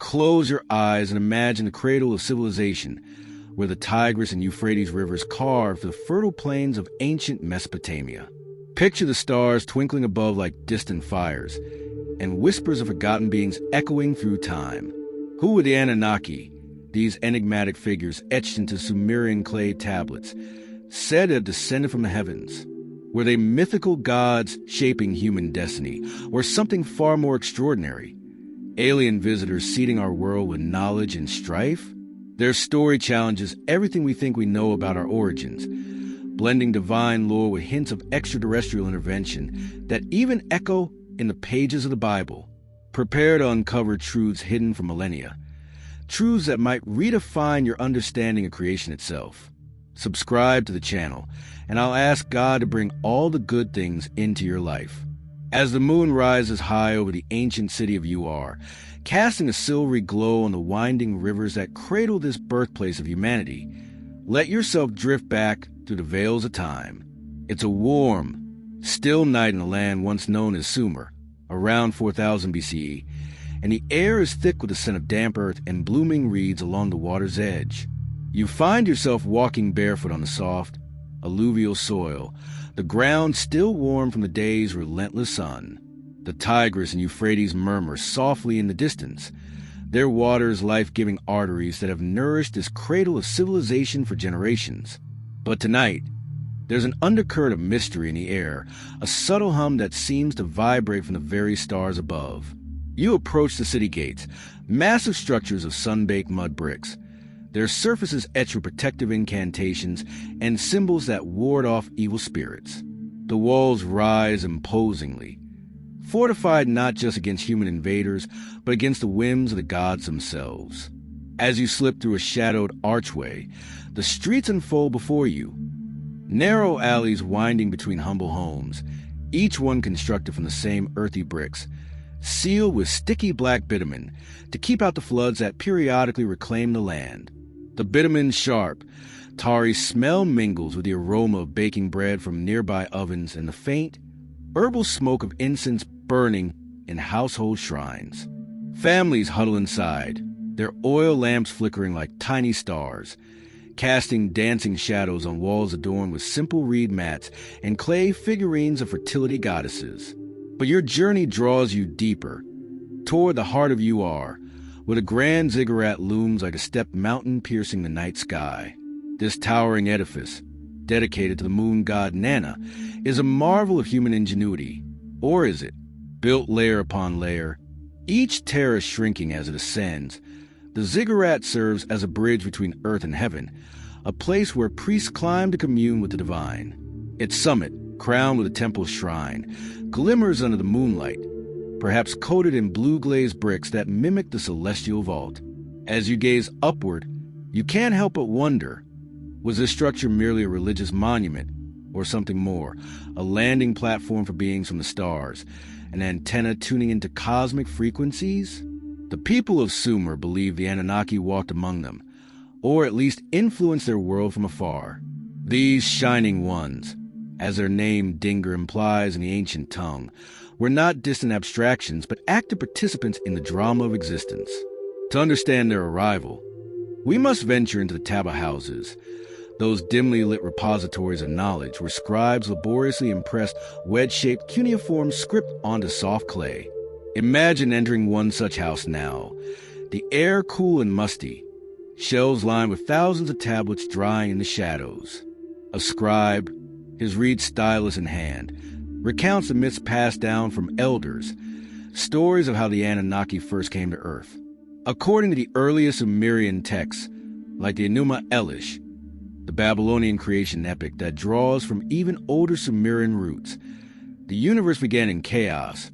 Close your eyes and imagine the cradle of civilization, where the Tigris and Euphrates rivers carved the fertile plains of ancient Mesopotamia. Picture the stars twinkling above like distant fires, and whispers of forgotten beings echoing through time. Who were the Anunnaki, these enigmatic figures etched into Sumerian clay tablets, said to have descended from the heavens? Were they mythical gods shaping human destiny, or something far more extraordinary? Alien visitors seeding our world with knowledge and strife? Their story challenges everything we think we know about our origins, blending divine lore with hints of extraterrestrial intervention that even echo in the pages of the Bible. Prepare to uncover truths hidden for millennia, truths that might redefine your understanding of creation itself. Subscribe to the channel, and I'll ask God to bring all the good things into your life. As the moon rises high over the ancient city of Ur, casting a silvery glow on the winding rivers that cradle this birthplace of humanity, let yourself drift back through the veils of time. It's a warm, still night in the land once known as Sumer, around 4000 BCE, and the air is thick with the scent of damp earth and blooming reeds along the water's edge. You find yourself walking barefoot on the soft, alluvial soil, the ground still warm from the day's relentless sun. The Tigris and Euphrates murmur softly in the distance, their waters life-giving arteries that have nourished this cradle of civilization for generations. But tonight, there's an undercurrent of mystery in the air, a subtle hum that seems to vibrate from the very stars above. You approach the city gates, massive structures of sun-baked mud bricks, their surfaces etched with protective incantations and symbols that ward off evil spirits. The walls rise imposingly, fortified not just against human invaders, but against the whims of the gods themselves. As you slip through a shadowed archway, the streets unfold before you. Narrow alleys winding between humble homes, each one constructed from the same earthy bricks, sealed with sticky black bitumen to keep out the floods that periodically reclaim the land. The bitumen's sharp, tarry smell mingles with the aroma of baking bread from nearby ovens and the faint, herbal smoke of incense burning in household shrines. Families huddle inside, their oil lamps flickering like tiny stars, casting dancing shadows on walls adorned with simple reed mats and clay figurines of fertility goddesses. But your journey draws you deeper, toward the heart of Ur, where the grand ziggurat looms like a stepped mountain piercing the night sky. This towering edifice, dedicated to the moon god Nana, is a marvel of human ingenuity. Or is it? Built layer upon layer, each terrace shrinking as it ascends, the ziggurat serves as a bridge between earth and heaven, a place where priests climb to commune with the divine. Its summit, crowned with a temple shrine, glimmers under the moonlight, perhaps coated in blue-glazed bricks that mimic the celestial vault. As you gaze upward, you can't help but wonder, was this structure merely a religious monument, or something more, a landing platform for beings from the stars, an antenna tuning into cosmic frequencies? The people of Sumer believe the Anunnaki walked among them, or at least influenced their world from afar. These shining ones, as their name Dinger implies in the ancient tongue, were not distant abstractions, but active participants in the drama of existence. To understand their arrival, we must venture into the Taba houses, those dimly lit repositories of knowledge where scribes laboriously impressed wedge-shaped cuneiform script onto soft clay. Imagine entering one such house now, the air cool and musty, shelves lined with thousands of tablets drying in the shadows. A scribe, his reed stylus in hand, recounts the myths passed down from elders, stories of how the Anunnaki first came to Earth. According to the earliest Sumerian texts, like the Enuma Elish, the Babylonian creation epic that draws from even older Sumerian roots, the universe began in chaos,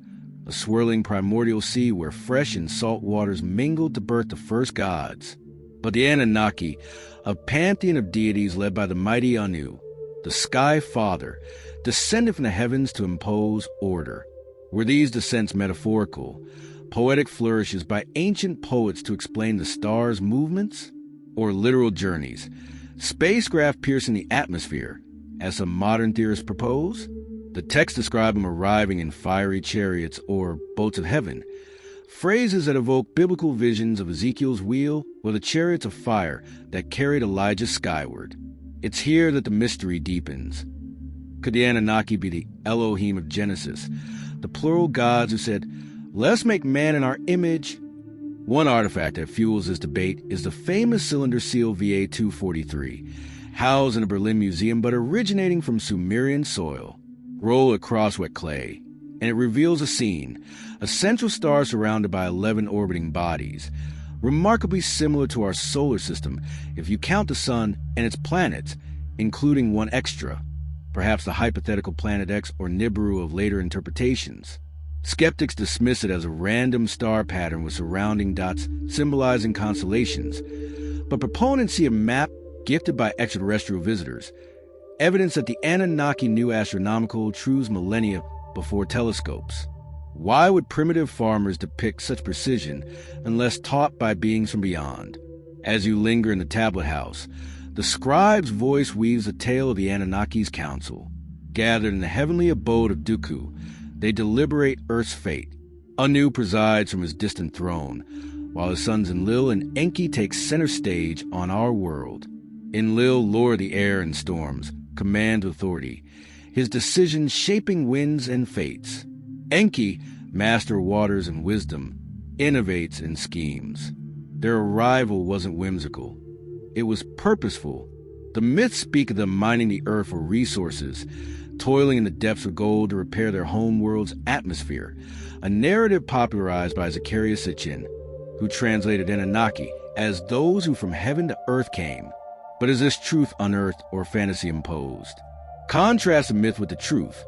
a swirling primordial sea where fresh and salt waters mingled to birth the first gods. But the Anunnaki, a pantheon of deities led by the mighty Anu, the Sky Father, descended from the heavens to impose order. Were these descents metaphorical, poetic flourishes by ancient poets to explain the stars' movements, or literal journeys, spacecraft piercing the atmosphere, as some modern theorists propose? The texts describe them arriving in fiery chariots or boats of heaven, Phrases that evoke biblical visions of Ezekiel's wheel were the chariots of fire that carried Elijah skyward. It's here that the mystery deepens. Could the Anunnaki be the Elohim of Genesis, the plural gods who said, "Let's make man in our image"? One artifact that fuels this debate is the famous cylinder seal VA-243, housed in a Berlin museum but originating from Sumerian soil. Roll across wet clay, and it reveals a scene, a central star surrounded by 11 orbiting bodies, remarkably similar to our solar system if you count the sun and its planets, including one extra, perhaps the hypothetical Planet X or Nibiru of later interpretations. Skeptics dismiss it as a random star pattern with surrounding dots symbolizing constellations, but proponents see a map gifted by extraterrestrial visitors, evidence that the Anunnaki knew astronomical truths millennia before telescopes. Why would primitive farmers depict such precision unless taught by beings from beyond? As you linger in the tablet house, the scribe's voice weaves the tale of the Anunnaki's council. Gathered in the heavenly abode of Dooku, they deliberate Earth's fate. Anu presides from his distant throne, while his sons Enlil and Enki take center stage on our world. Enlil lord the air and storms, command authority, his decisions shaping winds and fates. Enki, master waters and wisdom, innovates and schemes. Their arrival wasn't whimsical. It was purposeful. The myths speak of them mining the earth for resources, toiling in the depths of gold to repair their homeworld's atmosphere, a narrative popularized by Zecharia Sitchin, who translated Anunnaki as those who from heaven to earth came. But is this truth unearthed or fantasy imposed? Contrast the myth with the truth.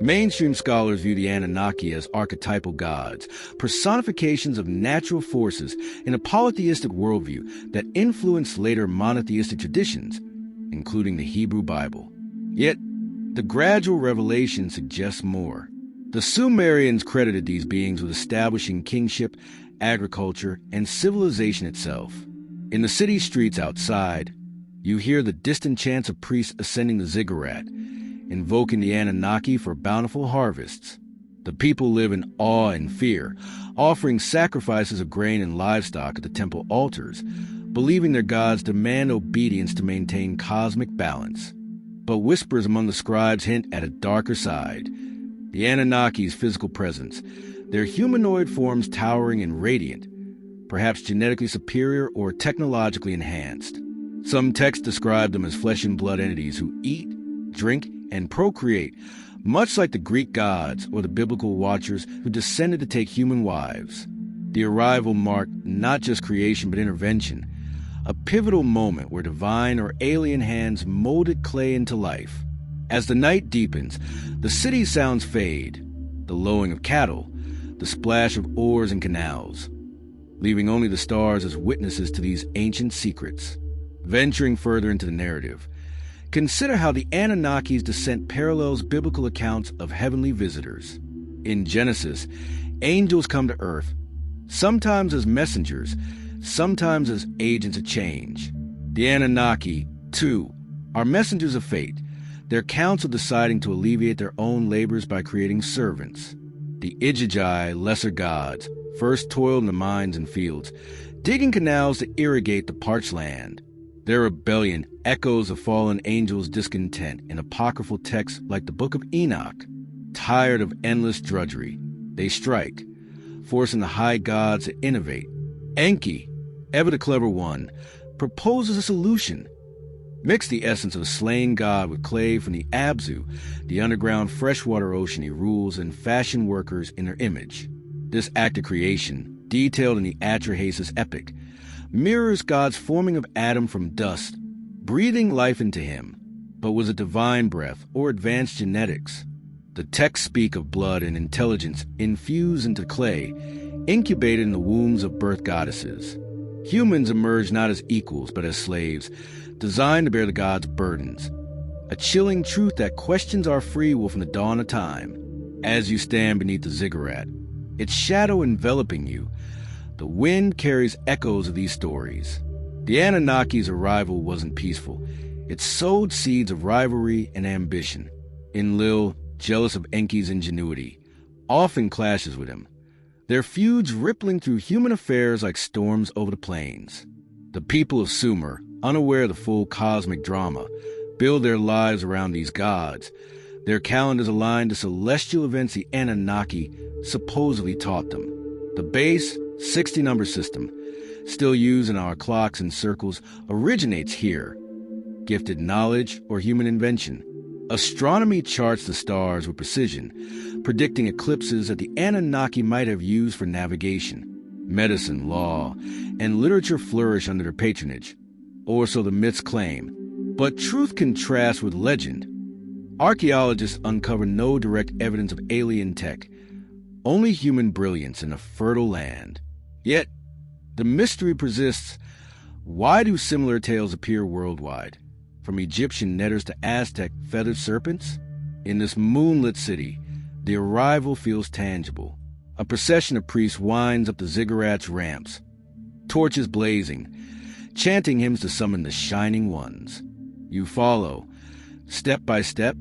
Mainstream scholars view the Anunnaki as archetypal gods, personifications of natural forces in a polytheistic worldview that influenced later monotheistic traditions, including the Hebrew Bible. Yet, the gradual revelation suggests more. The Sumerians credited these beings with establishing kingship, agriculture, and civilization itself. In the city streets outside, you hear the distant chants of priests ascending the ziggurat, invoking the Anunnaki for bountiful harvests. The people live in awe and fear, offering sacrifices of grain and livestock at the temple altars, believing their gods demand obedience to maintain cosmic balance. But whispers among the scribes hint at a darker side. The Anunnaki's physical presence, their humanoid forms towering and radiant, perhaps genetically superior or technologically enhanced. Some texts describe them as flesh and blood entities who eat, drink, and procreate, much like the Greek gods or the biblical watchers who descended to take human wives. The arrival marked not just creation but intervention, a pivotal moment where divine or alien hands molded clay into life. As the night deepens, the city's sounds fade, the lowing of cattle, the splash of oars in canals, leaving only the stars as witnesses to these ancient secrets. Venturing further into the narrative, consider how the Anunnaki's descent parallels biblical accounts of heavenly visitors. In Genesis, angels come to earth, sometimes as messengers, sometimes as agents of change. The Anunnaki, too, are messengers of fate, their council deciding to alleviate their own labors by creating servants. The Igigi, lesser gods, first toiled in the mines and fields, digging canals to irrigate the parched land. Their rebellion echoes of fallen angels' discontent in apocryphal texts like the Book of Enoch. Tired of endless drudgery, they strike, forcing the high gods to innovate. Enki, ever the clever one, proposes a solution. Mix the essence of a slain god with clay from the Abzu, the underground freshwater ocean he rules, and fashion workers in their image. This act of creation, detailed in the Atrahasis epic, mirrors God's forming of Adam from dust, breathing life into him. But was it divine breath or advanced genetics? The texts speak of blood and intelligence infused into clay, incubated in the wombs of birth goddesses. Humans emerge not as equals, but as slaves, designed to bear the gods' burdens. A chilling truth that questions our free will from the dawn of time. As you stand beneath the ziggurat, its shadow enveloping you, the wind carries echoes of these stories. The Anunnaki's arrival wasn't peaceful. It sowed seeds of rivalry and ambition. Enlil, jealous of Enki's ingenuity, often clashes with him. their feuds rippling through human affairs like storms over the plains. The people of Sumer, unaware of the full cosmic drama, build their lives around these gods, their calendars aligned to celestial events the Anunnaki supposedly taught them. The base, 60-number system, still used in our clocks and circles, originates here. Gifted knowledge or human invention? Astronomy charts the stars with precision, predicting eclipses that the Anunnaki might have used for navigation. Medicine, law, and literature flourish under their patronage, or so the myths claim. But truth contrasts with legend. Archaeologists uncover no direct evidence of alien tech, only human brilliance in a fertile land. Yet, the mystery persists. Why do similar tales appear worldwide? From Egyptian netters to Aztec feathered serpents? In this moonlit city, the arrival feels tangible. A procession of priests winds up the ziggurat's ramps, torches blazing, chanting hymns to summon the shining ones. You follow, step by step,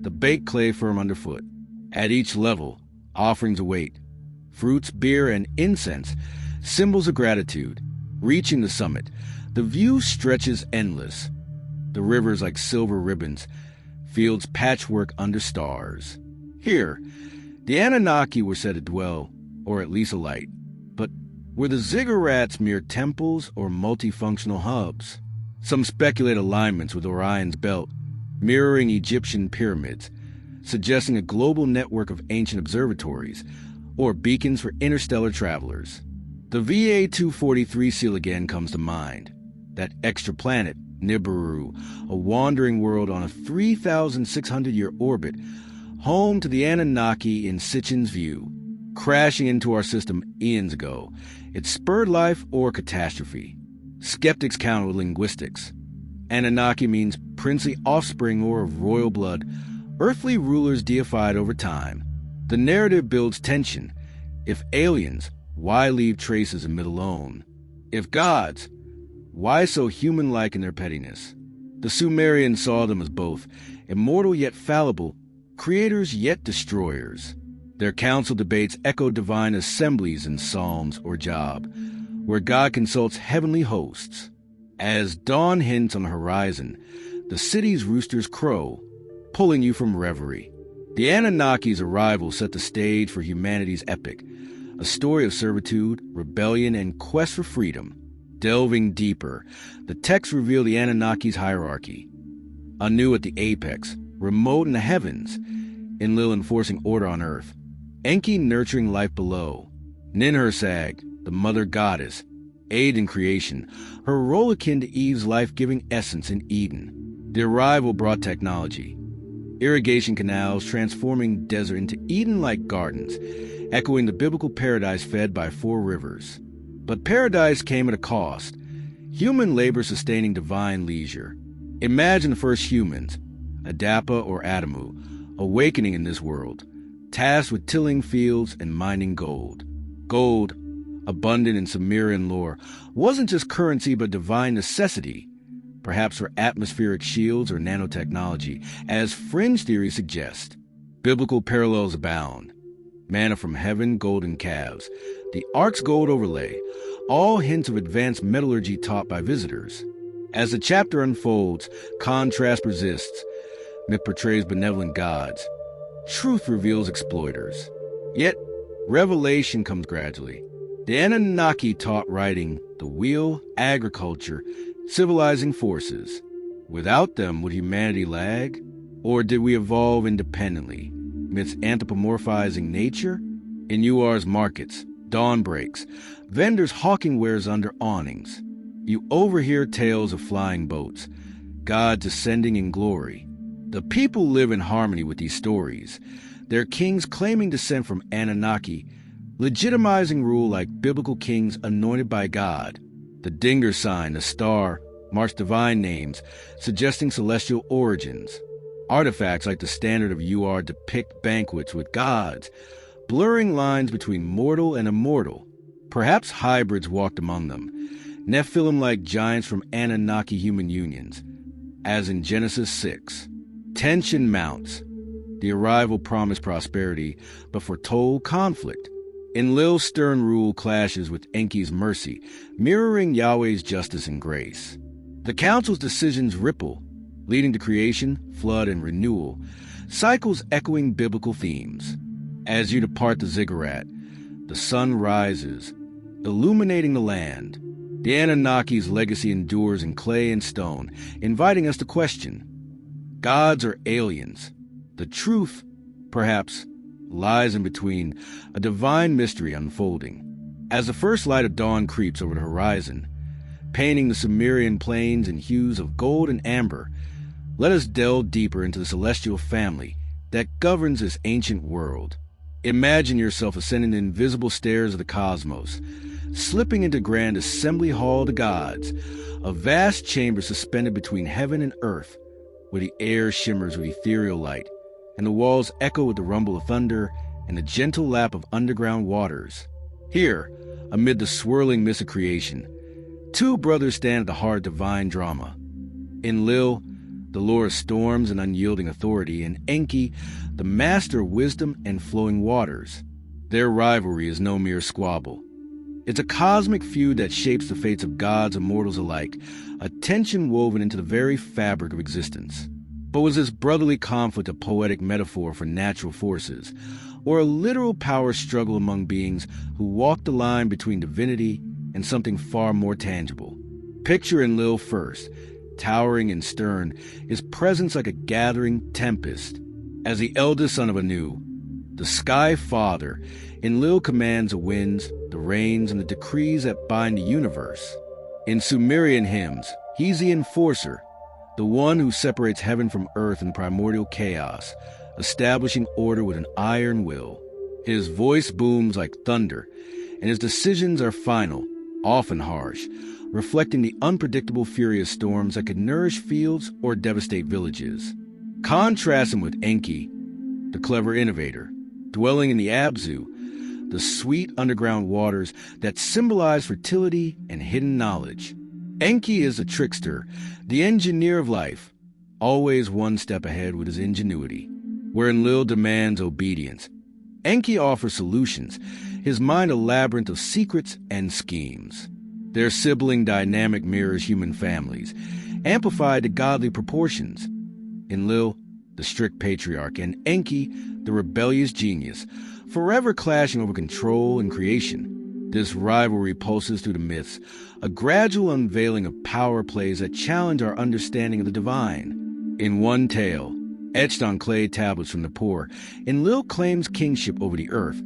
the baked clay firm underfoot. At each level, offerings await. Fruits, beer, and incense, symbols of gratitude. Reaching the summit, the view stretches endless. The rivers like silver ribbons, fields patchwork under stars. Here, the Anunnaki were said to dwell, or at least alight. But were the ziggurats mere temples or multifunctional hubs? Some speculate alignments with Orion's belt, mirroring Egyptian pyramids, suggesting a global network of ancient observatories, or beacons for interstellar travelers. The VA-243 seal again comes to mind. That extraplanet, Nibiru, a wandering world on a 3,600-year orbit, home to the Anunnaki in Sitchin's view. Crashing into our system eons ago, it spurred life or catastrophe. Skeptics counter with linguistics. Anunnaki means princely offspring or of royal blood, earthly rulers deified over time. The narrative builds tension. If aliens, why leave traces amid alone? If gods, why so human-like in their pettiness? The Sumerians saw them as both immortal yet fallible, creators yet destroyers. Their council debates echo divine assemblies in psalms or Job, where God consults heavenly hosts. As dawn hints on the horizon, the city's roosters crow, pulling you from reverie. The Anunnaki's arrival set the stage for humanity's epic, a story of servitude, rebellion, and quest for freedom. Delving deeper, the texts reveal the Anunnaki's hierarchy. Anu at the apex, remote in the heavens, Enlil enforcing order on earth, Enki nurturing life below, Ninhursag, the mother goddess, aid in creation, her role akin to Eve's life-giving essence in Eden. The arrival brought technology, irrigation canals transforming desert into Eden-like gardens, echoing the biblical paradise fed by 4 rivers. But paradise came at a cost, human labor sustaining divine leisure. Imagine the first humans, Adapa or Adamu, awakening in this world, tasked with tilling fields and mining gold. Gold, abundant in Sumerian lore, wasn't just currency but divine necessity, perhaps for atmospheric shields or nanotechnology, as fringe theories suggest. Biblical parallels abound. Manna from heaven, golden calves, the Ark's gold overlay, all hints of advanced metallurgy taught by visitors. As the chapter unfolds, contrast persists. Myth portrays benevolent gods. Truth reveals exploiters. Yet, revelation comes gradually. The Anunnaki taught writing, the wheel, agriculture, civilizing forces. Without them, would humanity lag? Or did we evolve independently? Myths anthropomorphizing nature? In UR's markets, dawn breaks, vendors hawking wares under awnings. You overhear tales of flying boats, gods ascending in glory. The people live in harmony with these stories, their kings claiming descent from Anunnaki, legitimizing rule like biblical kings anointed by God. The Dinger sign, the star, marks divine names, suggesting celestial origins. Artifacts like the Standard of UR depict banquets with gods, blurring lines between mortal and immortal. Perhaps hybrids walked among them, Nephilim-like giants from Anunnaki human unions, as in Genesis 6. Tension mounts. The arrival promised prosperity, but foretold conflict. Enlil's stern rule clashes with Enki's mercy, mirroring Yahweh's justice and grace. The council's decisions ripple, leading to creation, flood, and renewal, cycles echoing biblical themes. As you depart the ziggurat, the sun rises, illuminating the land. The Anunnaki's legacy endures in clay and stone, inviting us to question. Gods or aliens? The truth, perhaps, lies in between, a divine mystery unfolding. As the first light of dawn creeps over the horizon, painting the Sumerian plains in hues of gold and amber, let us delve deeper into the celestial family that governs this ancient world. Imagine yourself ascending the invisible stairs of the cosmos, slipping into Grand Assembly Hall of the Gods, a vast chamber suspended between heaven and earth, where the air shimmers with ethereal light, and the walls echo with the rumble of thunder and the gentle lap of underground waters. Here, amid the swirling mist of creation, two brothers stand at the heart of divine drama. Enlil, the lord of storms and unyielding authority, and Enki, the master of wisdom and flowing waters. Their rivalry is no mere squabble. It's a cosmic feud that shapes the fates of gods and mortals alike, a tension woven into the very fabric of existence. But was this brotherly conflict a poetic metaphor for natural forces, or a literal power struggle among beings who walk the line between divinity and something far more tangible? Picture Enlil first, towering and stern, his presence like a gathering tempest. As the eldest son of Anu, the Sky Father, Enlil commands the winds, the rains, and the decrees that bind the universe. In Sumerian hymns, he's the enforcer, the one who separates heaven from earth in primordial chaos, establishing order with an iron will. His voice booms like thunder, and his decisions are final, often harsh, reflecting the unpredictable fury of storms that could nourish fields or devastate villages. Contrast him with Enki, the clever innovator, dwelling in the Abzu, the sweet underground waters that symbolize fertility and hidden knowledge. Enki is the trickster, the engineer of life, always one step ahead with his ingenuity. Where Enlil demands obedience, Enki offers solutions, his mind a labyrinth of secrets and schemes. Their sibling dynamic mirrors human families, amplified to godly proportions. Enlil, the strict patriarch, and Enki, the rebellious genius, forever clashing over control and creation. This rivalry pulses through the myths, a gradual unveiling of power plays that challenge our understanding of the divine. In one tale, etched on clay tablets from Nippur, Enlil claims kingship over the earth,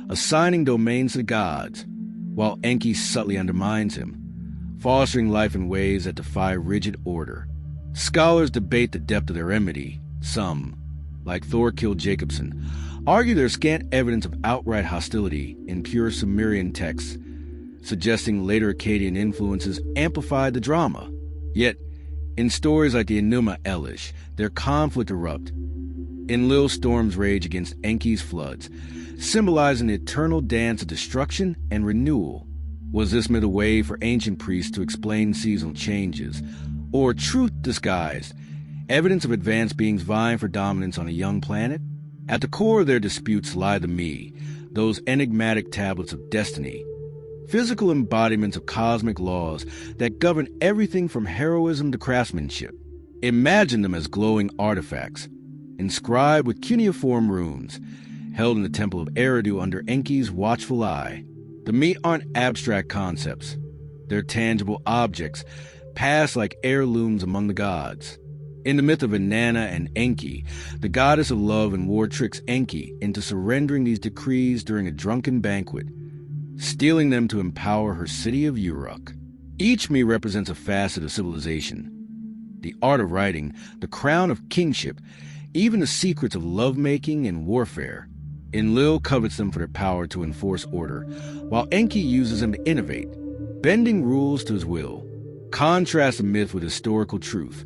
assigning domains to the gods, while Enki subtly undermines him, fostering life in ways that defy rigid order. Scholars debate the depth of their enmity. Some, like Thorkild Jacobson, argue there's scant evidence of outright hostility in pure Sumerian texts, suggesting later Akkadian influences amplified the drama. Yet, in stories like the Enuma Elish, their conflict erupt. Enlil's storms rage against Enki's floods, symbolizing the eternal dance of destruction and renewal. Was this myth a way for ancient priests to explain seasonal changes, or truth disguised, evidence of advanced beings vying for dominance on a young planet? At the core of their disputes lie the Me, those enigmatic tablets of destiny, physical embodiments of cosmic laws that govern everything from heroism to craftsmanship. Imagine them as glowing artifacts, inscribed with cuneiform runes, held in the temple of Eridu under Enki's watchful eye. The Me aren't abstract concepts. They're tangible objects, passed like heirlooms among the gods. In the myth of Inanna and Enki, the goddess of love and war tricks Enki into surrendering these decrees during a drunken banquet, stealing them to empower her city of Uruk. Each Me represents a facet of civilization. The art of writing, the crown of kingship, even the secrets of lovemaking and warfare. Enlil covets them for their power to enforce order, while Enki uses them to innovate, bending rules to his will. Contrast the myth with historical truth.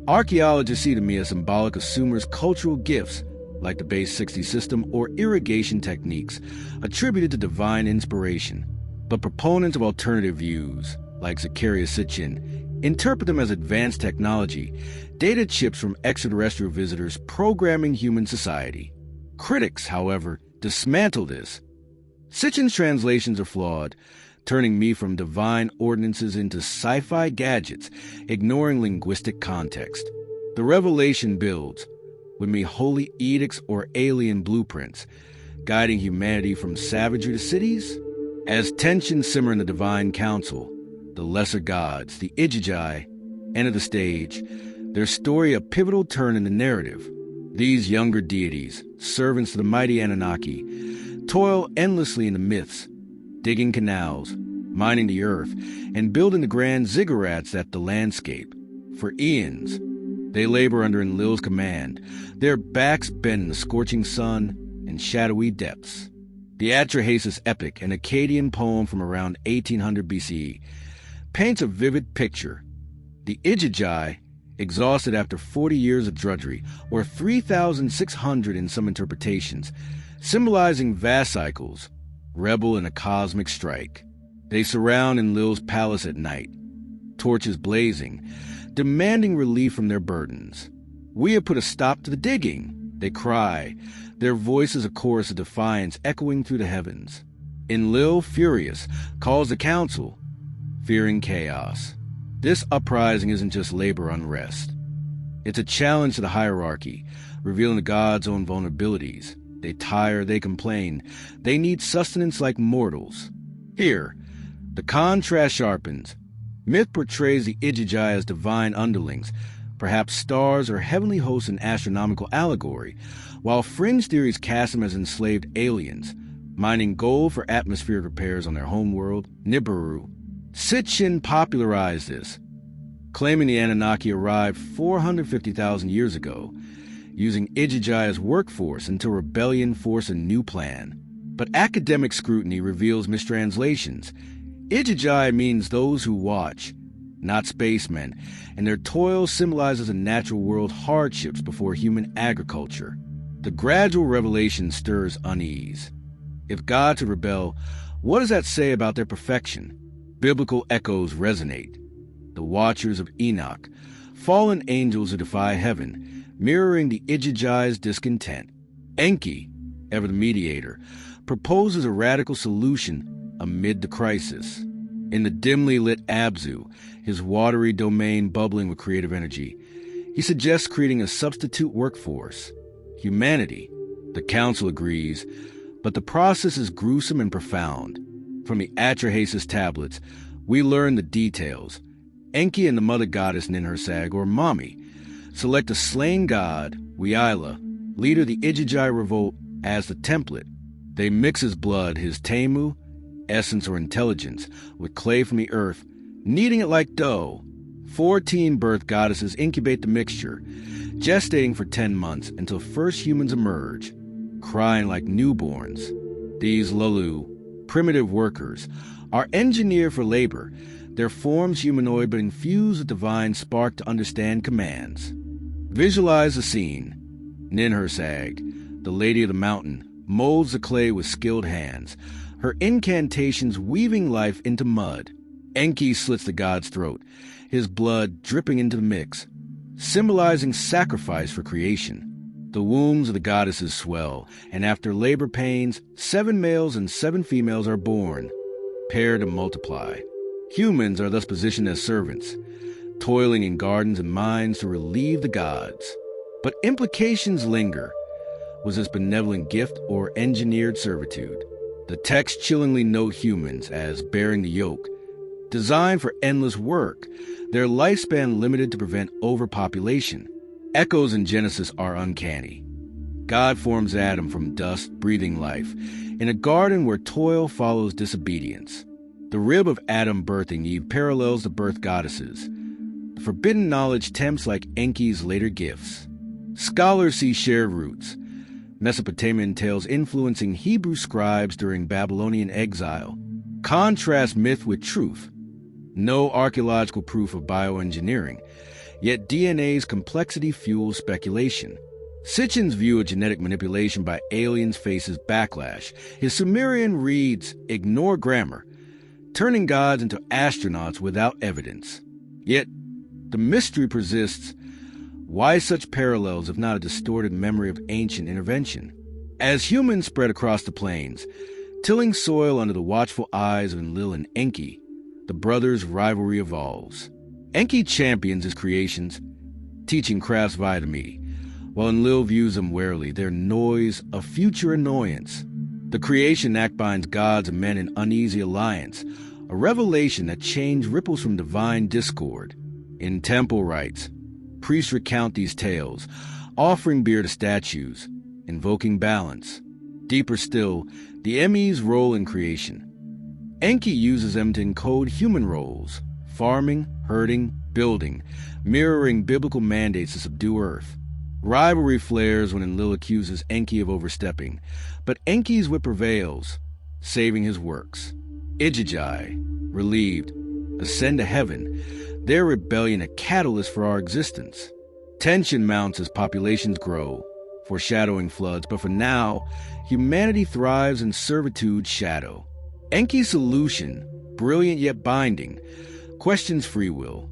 Archaeologists see the Me as symbolic of Sumer's cultural gifts, like the base 60 system or irrigation techniques, attributed to divine inspiration. But proponents of alternative views, like Zacharias Sitchin, interpret them as advanced technology, data chips from extraterrestrial visitors programming human society. Critics, however, dismantle this, Sitchin's translations are flawed, turning me from divine ordinances into sci-fi gadgets, ignoring linguistic context. The revelation builds, with me holy edicts or alien blueprints, guiding humanity from savagery to cities. As tensions simmer in the divine council, the lesser gods, the Ijiji, enter the stage, their story a pivotal turn in the narrative. These younger deities, servants to the mighty Anunnaki, toil endlessly in the myths, digging canals, mining the earth, and building the grand ziggurats that the landscape. For eons, they labor under Enlil's command, their backs bent in the scorching sun and shadowy depths. The Atrahasis epic, an Akkadian poem from around 1800 BCE, paints a vivid picture. The Ijiji, exhausted after 40 years of drudgery, or 3,600 in some interpretations, symbolizing vast cycles, rebel in a cosmic strike. They surround Enlil's palace at night, torches blazing, demanding relief from their burdens. "We have put a stop to the digging," they cry, their voices a chorus of defiance echoing through the heavens. Enlil, furious, calls the council, fearing chaos. This uprising isn't just labor unrest. It's a challenge to the hierarchy, revealing the gods' own vulnerabilities. They tire, they complain, they need sustenance like mortals. Here, the contrast sharpens. Myth portrays the Ijiji as divine underlings, perhaps stars or heavenly hosts in astronomical allegory, while fringe theories cast them as enslaved aliens, mining gold for atmospheric repairs on their homeworld, Nibiru. Sitchin popularized this, claiming the Anunnaki arrived 450,000 years ago, using Ijiji as workforce until rebellion forced a new plan. But academic scrutiny reveals mistranslations. Ijiji means those who watch, not spacemen, and their toil symbolizes a natural world hardships before human agriculture. The gradual revelation stirs unease. If gods would rebel, what does that say about their perfection? Biblical echoes resonate. The watchers of Enoch, fallen angels who defy heaven, mirroring the Ijiji's discontent. Enki, ever the mediator, proposes a radical solution amid the crisis. In the dimly lit Abzu, his watery domain bubbling with creative energy, he suggests creating a substitute workforce. Humanity. The council agrees, but the process is gruesome and profound. From the Atrahasis tablets, we learn the details. Enki and the mother goddess Ninhursag, or Mami, select a slain god, Weila, leader of the Ijiji revolt, as the template. They mix his blood, his temu, essence or intelligence, with clay from the earth, kneading it like dough. 14 birth goddesses incubate the mixture, gestating for 10 months until first humans emerge, crying like newborns. These Lulu, primitive workers, are engineered for labor, their forms humanoid but infused with divine spark to understand commands. Visualize the scene. Ninhursag, the Lady of the Mountain, molds the clay with skilled hands, her incantations weaving life into mud. Enki slits the god's throat, his blood dripping into the mix, symbolizing sacrifice for creation. The wombs of the goddesses swell, and after labor pains, 7 males and 7 females are born, paired to multiply. Humans are thus positioned as servants, toiling in gardens and mines to relieve the gods. But implications linger. Was this benevolent gift or engineered servitude? The texts chillingly note humans as bearing the yoke, designed for endless work, their lifespan limited to prevent overpopulation. Echoes in Genesis are uncanny. God forms Adam from dust, breathing life, in a garden where toil follows disobedience. The rib of Adam birthing Eve parallels the birth goddesses. The forbidden knowledge tempts like Enki's later gifts. Scholars see shared roots. Mesopotamian tales influencing Hebrew scribes during Babylonian exile. Contrast myth with truth. No archaeological proof of bioengineering, yet DNA's complexity fuels speculation. Sitchin's view of genetic manipulation by aliens faces backlash. His Sumerian reads ignore grammar, turning gods into astronauts without evidence. Yet, the mystery persists. Why such parallels if not a distorted memory of ancient intervention? As humans spread across the plains, Tilling soil under the watchful eyes of Enlil and Enki, the brothers' rivalry evolves. Enki champions his creations, teaching crafts via the me, while Enlil views them warily, their noise a future annoyance. The creation act binds gods and men in uneasy alliance, a revelation that change ripples from divine discord. In temple rites, priests recount these tales, offering beer to statues, invoking balance. Deeper still, the Emmy's role in creation. Enki uses them to encode human roles, farming, herding, building, mirroring biblical mandates to subdue Earth. Rivalry flares when Enlil accuses Enki of overstepping, but Enki's wit prevails, saving his works. Ijiji, relieved, ascend to heaven, their rebellion a catalyst for our existence. Tension mounts as populations grow, foreshadowing floods, but for now, humanity thrives in servitude's shadow. Enki's solution, brilliant yet binding, questions free will.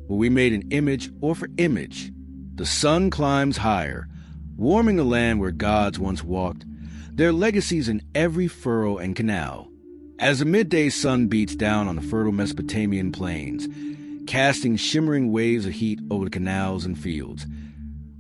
Were we made in image or for image? The sun climbs higher, warming the land where gods once walked, their legacies in every furrow and canal. As the midday sun beats down on the fertile Mesopotamian plains, casting shimmering waves of heat over the canals and fields,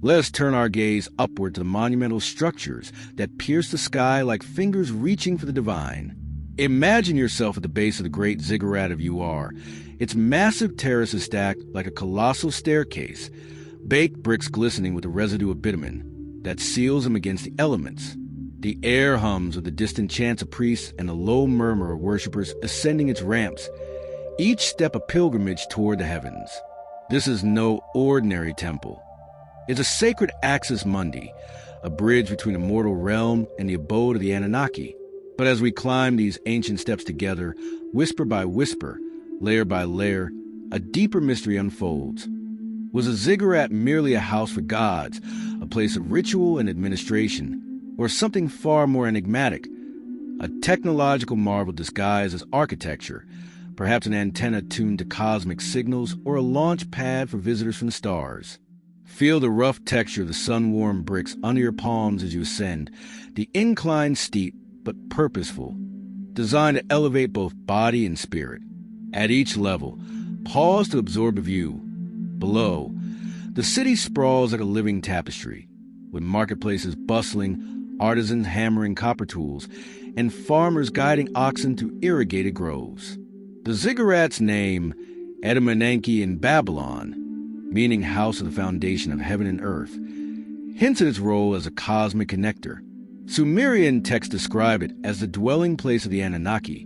let us turn our gaze upward to the monumental structures that pierce the sky like fingers reaching for the divine. Imagine yourself at the base of the great ziggurat of Uar. Its massive terraces stacked like a colossal staircase, baked bricks glistening with the residue of bitumen that seals them against the elements. The air hums with the distant chants of priests and the low murmur of worshippers ascending its ramps, each step a pilgrimage toward the heavens. This is no ordinary temple. It's a sacred axis mundi, a bridge between a mortal realm and the abode of the Anunnaki. But as we climb these ancient steps together, whisper by whisper, layer by layer, a deeper mystery unfolds. Was a ziggurat merely a house for gods, a place of ritual and administration, or something far more enigmatic, a technological marvel disguised as architecture, perhaps an antenna tuned to cosmic signals or a launch pad for visitors from the stars? Feel the rough texture of the sun-warmed bricks under your palms as you ascend, the incline steep but purposeful, designed to elevate both body and spirit. At each level, pause to absorb a view. Below, the city sprawls like a living tapestry, with marketplaces bustling, artisans hammering copper tools, and farmers guiding oxen through irrigated groves. The ziggurat's name, Anunnaki in Babylon, meaning house of the foundation of heaven and earth, hints at its role as a cosmic connector. Sumerian texts describe it as the dwelling place of the Anunnaki,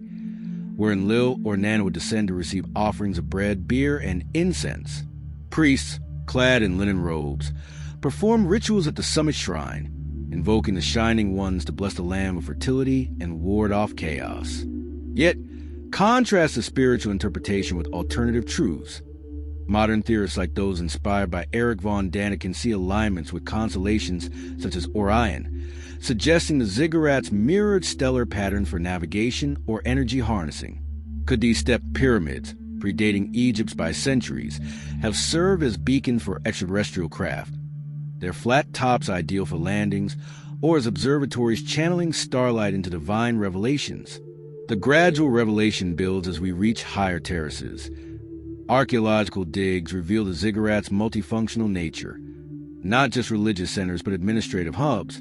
where Enlil or Nan would descend to receive offerings of bread, beer, and incense. Priests, clad in linen robes, perform rituals at the summit shrine, invoking the Shining Ones to bless the land with fertility and ward off chaos. Yet, contrast the spiritual interpretation with alternative truths. Modern theorists like those inspired by Eric von Daniken see alignments with constellations such as Orion, suggesting the ziggurats mirrored stellar patterns for navigation or energy harnessing. Could these step pyramids, predating Egypt's by centuries, have served as beacons for extraterrestrial craft, their flat tops ideal for landings, or as observatories channeling starlight into divine revelations? The gradual revelation builds as we reach higher terraces. Archaeological digs reveal the ziggurat's multifunctional nature, not just religious centers but administrative hubs,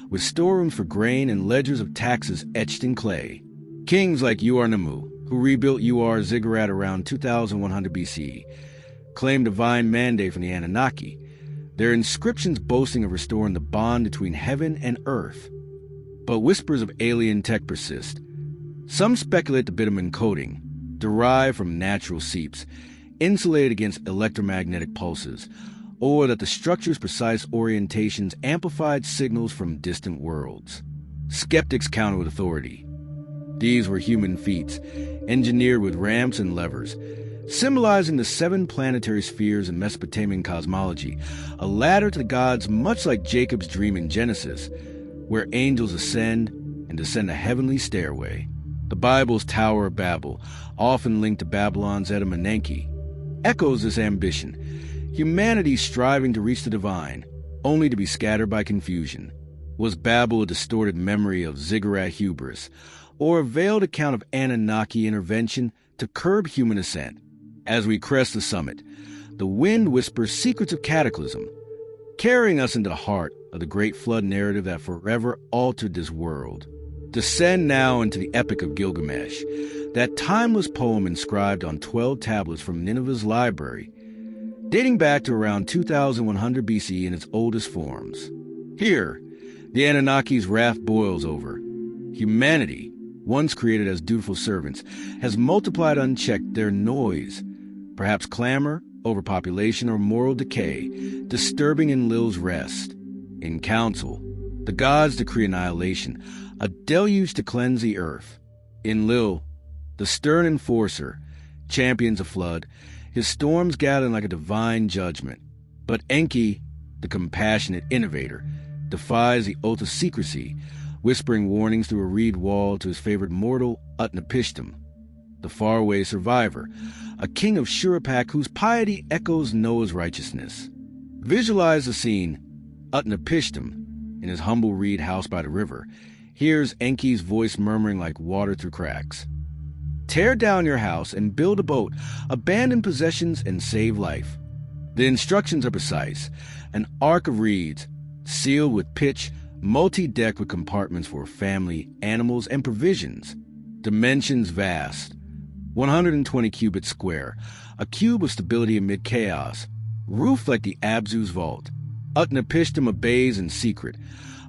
with storerooms for grain and ledgers of taxes etched in clay. Kings like Uar-Nammu, who rebuilt Uar ziggurat around 2100 BCE, claimed divine mandate from the Anunnaki, their inscriptions boasting of restoring the bond between heaven and earth. But whispers of alien tech persist. Some speculate the bitumen coating, derived from natural seeps, insulated against electromagnetic pulses, or that the structure's precise orientations amplified signals from distant worlds. Skeptics counter with authority. These were human feats, engineered with ramps and levers, symbolizing the 7 planetary spheres in Mesopotamian cosmology, a ladder to the gods much like Jacob's dream in Genesis, where angels ascend and descend a heavenly stairway. The Bible's Tower of Babel, often linked to Babylon's Anunnaki, echoes this ambition, humanity striving to reach the divine, only to be scattered by confusion. Was Babel a distorted memory of ziggurat hubris, or a veiled account of Anunnaki intervention to curb human ascent. As we crest the summit, the wind whispers secrets of cataclysm, carrying us into the heart of the great flood narrative that forever altered this world. Descend now into the Epic of Gilgamesh, that timeless poem inscribed on 12 tablets from Nineveh's library, dating back to around 2100 BC in its oldest forms. Here, the Anunnaki's wrath boils over. Humanity, once created as dutiful servants, has multiplied unchecked their noise, perhaps clamor, overpopulation, or moral decay, disturbing Enlil's rest. In council, the gods decree annihilation, a deluge to cleanse the earth. Enlil, the stern enforcer, champions a flood, his storms gathering like a divine judgment. But Enki, the compassionate innovator, defies the oath of secrecy, whispering warnings through a reed wall to his favorite mortal, Utnapishtim, the faraway survivor, a king of Shuruppak whose piety echoes Noah's righteousness. Visualize the scene. Utnapishtim, in his humble reed house by the river, hears Enki's voice murmuring like water through cracks. Tear down your house and build a boat, abandon possessions and save life. The instructions are precise. An ark of reeds, sealed with pitch, multi-decked with compartments for family, animals, and provisions. Dimensions vast. 120 cubits square, a cube of stability amid chaos. Roof like the Abzu's vault. Utnapishtim obeys in secret,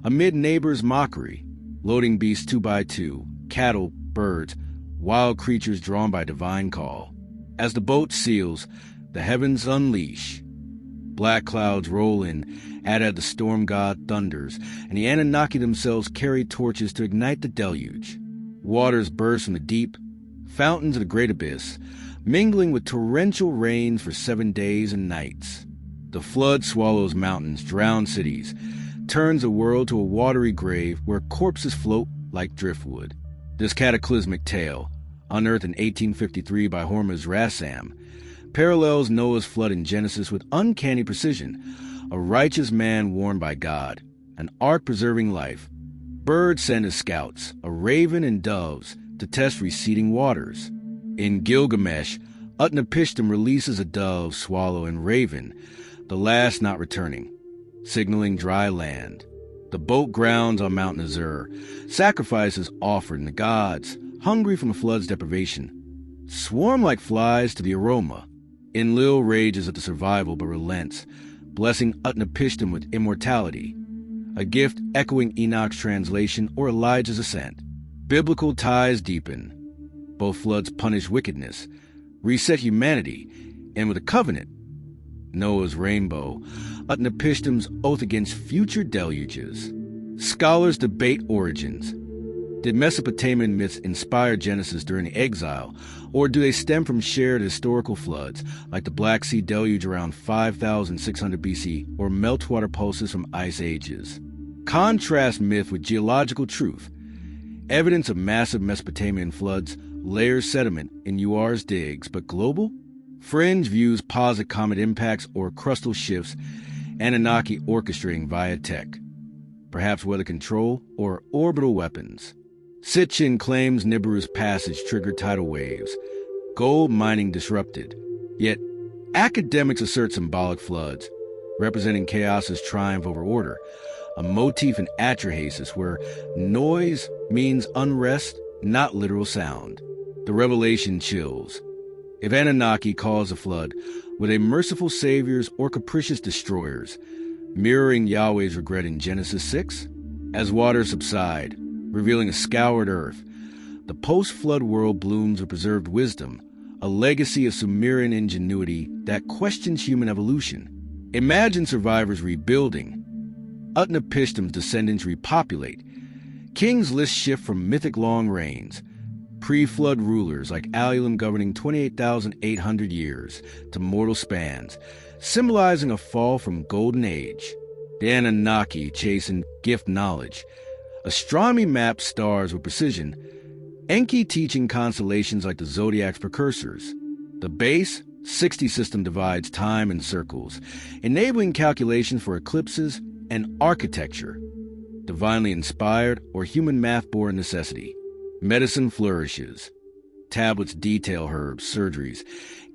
amid neighbors' mockery. Loading beasts 2 by 2, cattle, birds, wild creatures drawn by divine call. As the boat seals, the heavens unleash. Black clouds roll in, at the storm god thunders, and the Anunnaki themselves carry torches to ignite the deluge. Waters burst from the deep, fountains of the great abyss, mingling with torrential rains for 7 days and nights. The flood swallows mountains, drowns cities, turns the world to a watery grave where corpses float like driftwood. This cataclysmic tale, unearthed in 1853 by Hormuz Rassam, parallels Noah's flood in Genesis with uncanny precision. A righteous man warned by God, an ark preserving life. Birds sent as scouts, a raven and doves, to test receding waters. In Gilgamesh, Utnapishtim releases a dove, swallow, and raven, the last not returning, signaling dry land. The boat grounds on Mount Nazur. Sacrifices offered, and the gods, hungry from the flood's deprivation, swarm like flies to the aroma. Enlil rages at the survival but relents, blessing Utnapishtim with immortality, a gift echoing Enoch's translation or Elijah's ascent. Biblical ties deepen. Both floods punish wickedness, reset humanity, and with a covenant, Noah's rainbow, Utnapishtim's oath against future deluges. Scholars debate origins. Did Mesopotamian myths inspire Genesis during the exile, or do they stem from shared historical floods, like the Black Sea deluge around 5,600 BC, or meltwater pulses from ice ages? Contrast myth with geological truth. Evidence of massive Mesopotamian floods layers sediment in UR's digs, but global? Fringe views posit comet impacts or crustal shifts, Anunnaki orchestrating via tech, perhaps weather control or orbital weapons. Sitchin claims Nibiru's passage triggered tidal waves, gold mining disrupted. Yet, academics assert symbolic floods, representing chaos's triumph over order, a motif in Atrahasis where noise means unrest, not literal sound. The revelation chills. If Anunnaki calls a flood, were they merciful saviors or capricious destroyers, mirroring Yahweh's regret in Genesis 6? As waters subside, revealing a scoured earth, the post-flood world blooms with preserved wisdom, a legacy of Sumerian ingenuity that questions human evolution. Imagine survivors rebuilding. Utnapishtim's descendants repopulate. Kings list shift from mythic long reigns, pre-flood rulers like Alulim governing 28,800 years, to mortal spans, symbolizing a fall from golden age. The Anunnaki chasing gift knowledge. Astronomy maps stars with precision, Enki teaching constellations like the zodiac's precursors. The base, 60 system divides time in circles, enabling calculations for eclipses and architecture, divinely inspired or human math-born necessity. Medicine flourishes. Tablets detail herbs, surgeries,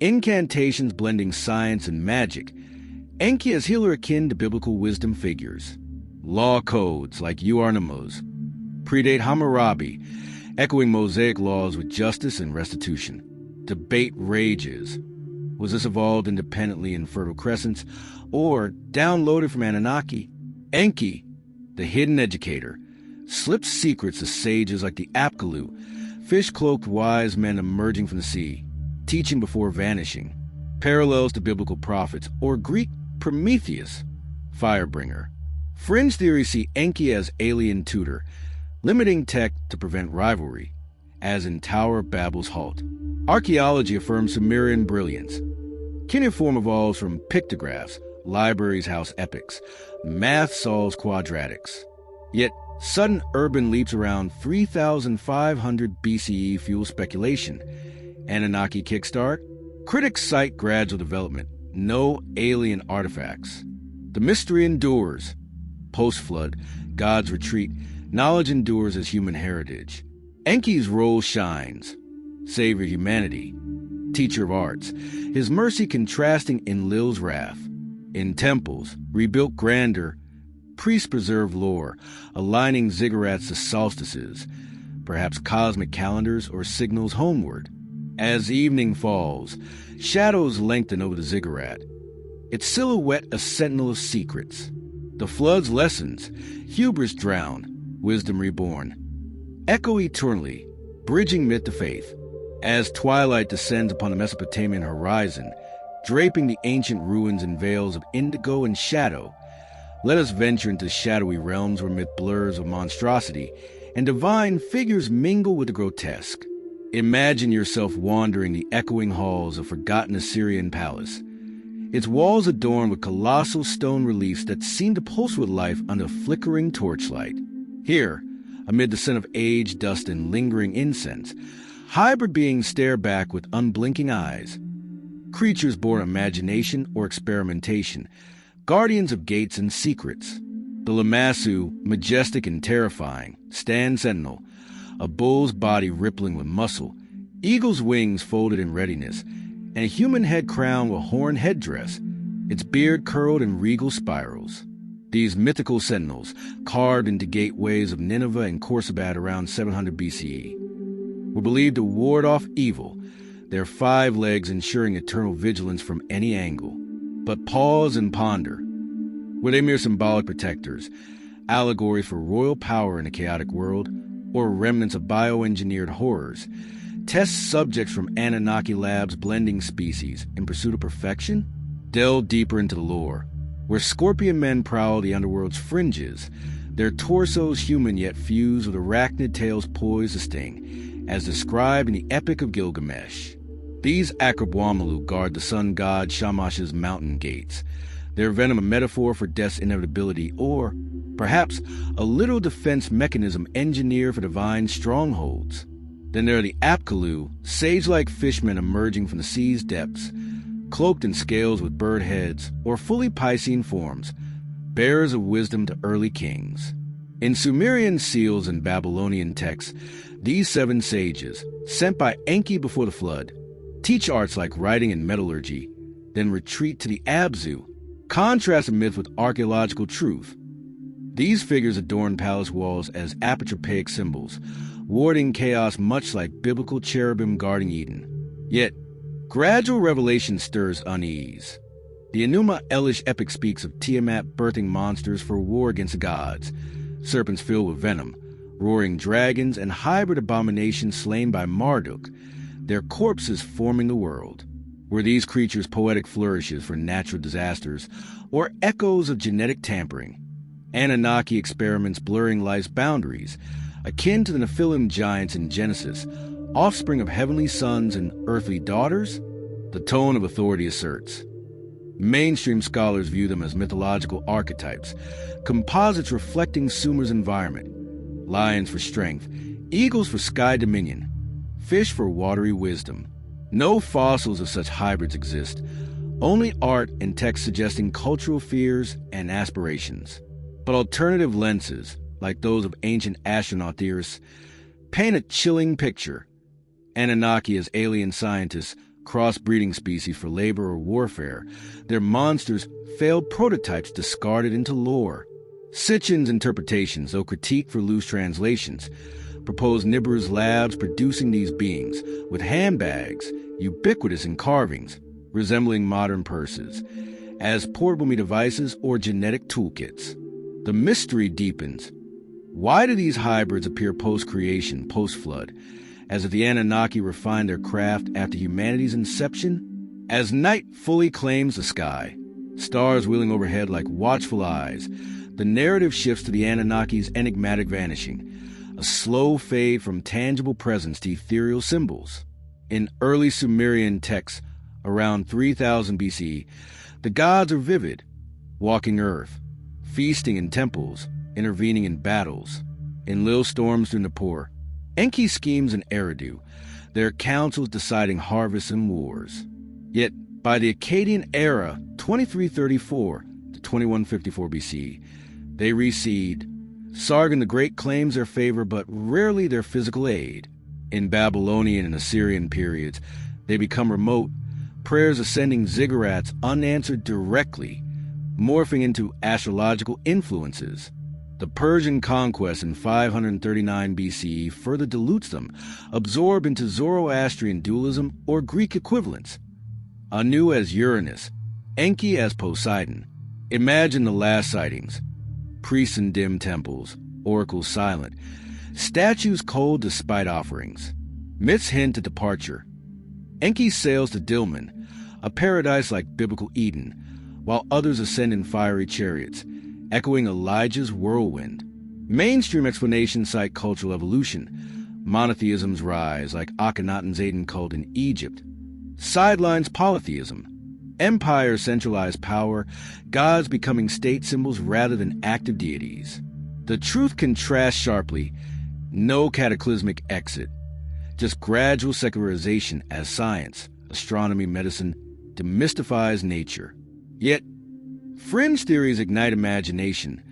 incantations blending science and magic. Enki as healer akin to biblical wisdom figures. Law codes like Uarnamos predate Hammurabi, echoing Mosaic laws with justice and restitution. Debate rages. Was this evolved independently in Fertile Crescents or downloaded from Anunnaki? Enki, the hidden educator, slips secrets to sages like the Apkallu, fish-cloaked wise men emerging from the sea, teaching before vanishing. Parallels to biblical prophets or Greek Prometheus, firebringer. Fringe theories see Enki as alien tutor, limiting tech to prevent rivalry, as in Tower of Babel's halt. Archaeology affirms Sumerian brilliance. Cuneiform evolves from pictographs, libraries house epics, math solves quadratics. Yet, sudden urban leaps around 3,500 BCE fuel speculation. Anunnaki kickstart? Critics cite gradual development, no alien artifacts. The mystery endures. Post-flood, gods retreat, knowledge endures as human heritage. Enki's role shines. Savior of humanity, teacher of arts, his mercy contrasting Enlil's wrath. In temples, rebuilt grandeur, priests preserve lore, aligning ziggurats to solstices, perhaps cosmic calendars or signals homeward. As evening falls, shadows lengthen over the ziggurat, its silhouette a sentinel of secrets. The flood's lessons, hubris drowned, wisdom reborn. Echo eternally, bridging myth to faith. As twilight descends upon the Mesopotamian horizon, draping the ancient ruins in veils of indigo and shadow, let us venture into shadowy realms where myth blurs with monstrosity and divine figures mingle with the grotesque. Imagine yourself wandering the echoing halls of forgotten Assyrian palace, its walls adorned with colossal stone reliefs that seem to pulse with life under flickering torchlight. Here, amid the scent of age, dust, and lingering incense, hybrid beings stare back with unblinking eyes. Creatures born of imagination or experimentation, guardians of gates and secrets. The Lamassu, majestic and terrifying, stand sentinel, a bull's body rippling with muscle, eagle's wings folded in readiness, and a human head crowned with horned headdress, its beard curled in regal spirals. These mythical sentinels, carved into gateways of Nineveh and Khorsabad around 700 BCE, were believed to ward off evil, their 5 legs ensuring eternal vigilance from any angle. But pause and ponder. Were they mere symbolic protectors, allegories for royal power in a chaotic world, or remnants of bioengineered horrors, test subjects from Anunnaki labs blending species in pursuit of perfection? Delve deeper into the lore, where scorpion men prowl the underworld's fringes, their torsos human yet fused with arachnid tails poised to sting, as described in the Epic of Gilgamesh. These Akrabwamalu guard the sun god Shamash's mountain gates, their venom a metaphor for death's inevitability, or perhaps a literal defense mechanism engineered for divine strongholds. Then there are the Apkallu, sage-like fishmen emerging from the sea's depths, cloaked in scales with bird heads or fully Piscean forms, bearers of wisdom to early kings. In Sumerian seals and Babylonian texts, these 7 sages, sent by Enki before the flood, teach arts like writing and metallurgy, then retreat to the Abzu, contrast the myth with archaeological truth. These figures adorn palace walls as apotropaic symbols, warding chaos much like biblical cherubim guarding Eden. Yet, gradual revelation stirs unease. The Enuma Elish epic speaks of Tiamat birthing monsters for war against the gods, serpents filled with venom, roaring dragons, and hybrid abominations slain by Marduk, their corpses forming the world. Were these creatures poetic flourishes for natural disasters, or echoes of genetic tampering? Anunnaki experiments blurring life's boundaries, akin to the Nephilim giants in Genesis, offspring of heavenly sons and earthly daughters? The tone of authority asserts. Mainstream scholars view them as mythological archetypes, composites reflecting Sumer's environment. Lions for strength, eagles for sky dominion, fish for watery wisdom. No fossils of such hybrids exist, only art and text suggesting cultural fears and aspirations. But alternative lenses, like those of ancient astronaut theorists, paint a chilling picture. Anunnaki as alien scientists, crossbreeding species for labor or warfare, their monsters, failed prototypes discarded into lore. Sitchin's interpretations, though critique for loose translations, propose Nibiru's labs producing these beings with handbags, ubiquitous in carvings, resembling modern purses, as portable devices or genetic toolkits. The mystery deepens. Why do these hybrids appear post-creation, post-flood, as if the Anunnaki refined their craft after humanity's inception? As night fully claims the sky, stars wheeling overhead like watchful eyes, the narrative shifts to the Anunnaki's enigmatic vanishing, a slow fade from tangible presence to ethereal symbols. In early Sumerian texts, around 3000 BCE, the gods are vivid, walking earth, feasting in temples, intervening in battles. In little storms during the poor, Enki schemes in Eridu, their councils deciding harvests and wars. Yet, by the Akkadian era, 2334 to 2154 BC, they recede. Sargon the Great claims their favor, but rarely their physical aid. In Babylonian and Assyrian periods, they become remote, prayers ascending ziggurats unanswered directly, morphing into astrological influences. The Persian conquest in 539 BCE further dilutes them, absorbed into Zoroastrian dualism or Greek equivalents. Anu as Uranus, Enki as Poseidon. Imagine the last sightings. Priests in dim temples, oracles silent, statues cold despite offerings. Myths hint at departure. Enki sails to Dilmun, a paradise like biblical Eden, while others ascend in fiery chariots, echoing Elijah's whirlwind. Mainstream explanations cite cultural evolution, monotheism's rise like Akhenaten's Aden cult in Egypt, sidelines polytheism, empires centralize power, gods becoming state symbols rather than active deities. The truth contrasts sharply, no cataclysmic exit, just gradual secularization as science, astronomy, medicine demystifies nature. Yet, fringe theories ignite imagination.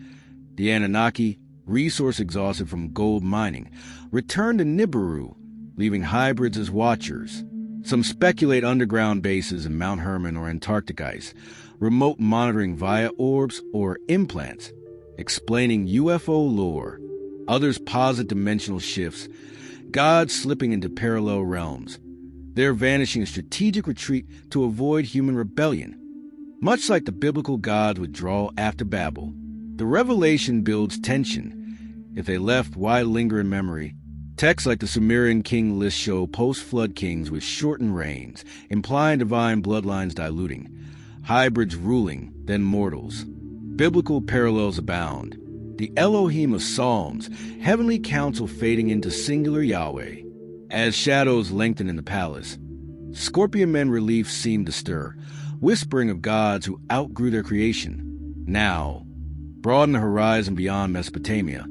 The Anunnaki, resource exhausted from gold mining, return to Nibiru, leaving hybrids as watchers. Some speculate underground bases in Mount Hermon or Antarctic ice, remote monitoring via orbs or implants, explaining UFO lore. Others posit dimensional shifts, gods slipping into parallel realms, their vanishing a strategic retreat to avoid human rebellion. Much like the biblical gods' withdrawal after Babel, the revelation builds tension. If they left, why linger in memory? Texts like the Sumerian king list show post-flood kings with shortened reigns, implying divine bloodlines diluting, hybrids ruling, then mortals. Biblical parallels abound. The Elohim of Psalms, heavenly council fading into singular Yahweh. As shadows lengthen in the palace, scorpion men reliefs seem to stir, whispering of gods who outgrew their creation. Now, broaden the horizon beyond Mesopotamia,